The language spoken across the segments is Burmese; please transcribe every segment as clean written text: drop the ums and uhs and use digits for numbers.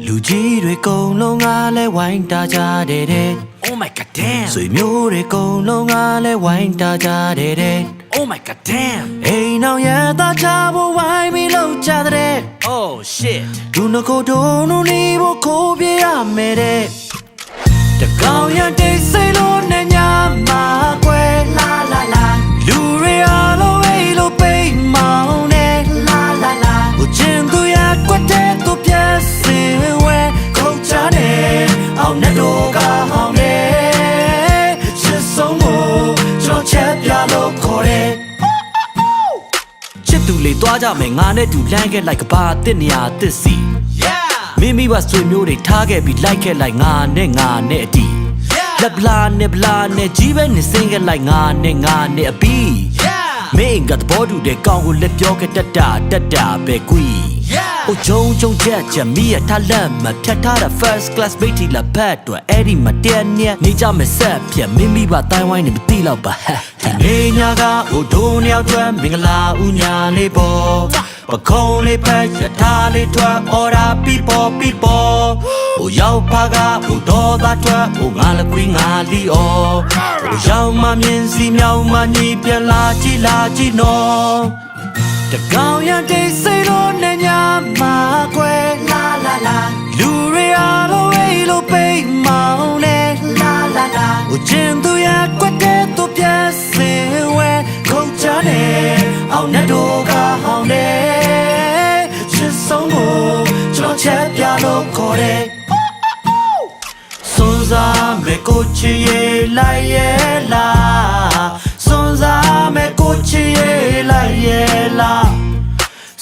လူကြီးတွေကုန်လုံးကလည်းဝိုင်းတာကြတဲ့ Oh my god damn ဆွေမျိုးတွေကုန်လုံးကလည်းဝိုင်းတာကြတဲ့ Oh my god damn အိမ်အောင်ရတာချဖို့ဝိုင်းပြီးလောက်ကြတဲ့ Oh shit သူနှကိုဒုံတို့နေဖို့ခိုးပြရမယ်တဲ့တကောင်ရတိတ်စိတ်လို့နဲ့ညမှာကွယ်လာလာလာလူတွေအားလုံးအိမ်လို့ပိတ်မောင်းနဲ့လာလာလာကိုကျင်သူရကွက်တဲ့သူပြည့်စင်ဝဲခုတ်ချတယ်အောင်နဲ့တော့ကဟောင်းတယ်ချစ်ဆုံးကိုကျွန်တော်ချက်ပြလို့ခေါ်တယ်ချစ်သူလေးသွားကြမယ်ငါနဲ့တူလမ်းခဲ့လိုက်ကဘာတစ်နေရာတစ်စီမိမိပါဆွေမျိုးတွေထားခဲ့ပြီးလိုက်ခဲ့လိုက်ငါနဲ့အတီလက်ပလာနဲ့ကြီးပဲနေစင်းခဲ့လိုက်ငါနဲ့အပီမင်းကတဘောတူတဲ့ကောင်းကိုလက်ပြောခဲ့တတ်တာပဲကွီအိုဂျုံချက်မီးရထားလက်မဖြတ်ထားတာ first class မိတီလာဘတ်တော့အဲ့ဒီမတဲနဲ့နေကြမယ်ဆက်ပြမိမိပါတိုင်းဝိုင်းနေမသိတော့ပါဒီနေ့ညကအိုဒိုးနှစ်ယောက်တွဲမင်္ဂလာဦးညာလေးပေါ်ပကုံးလေးဖက်ရထားလေးထွက်အော်ရာပီပေါ်ဟိုရောက်ဖာကဟိုတော်သားထွက်ဟိုငါလကွေးငါလီအော်ဟိုရောက်မှမြင်စီမြောက်မှညီပြလာကြည့်နော်တကောင်ရတိတ်စိတ်တော့နဲ့ညမှာကွယ်လာလာလာလူတွေအားလုံးအိမ်လို့ပိတ်မောင်းနဲ့လာလာလာဟိုကျင်သူရကွက်တဲ့သူပြည့်စင်ဝဲခုတ်ချတယ်အောင်နဲ့တော့ကဟောင်းတယ်ချစ်ဆုံးကိုကျွန်တော်ချက်ပြလို့ခေါ်တယ်စွန်စားမဲ့ကိုချီရဲ့လိုက်ရဲ့လားစွန်စားမဲ့ကိုချီရဲ့လိုက်ရဲ့လား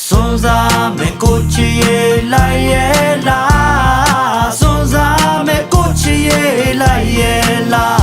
စွန်စားမဲ့ကိုချီရဲ့လိုက်ရဲ့လားစွန်စားမဲ့ကိုချီရဲ့လိုက်ရဲ့လား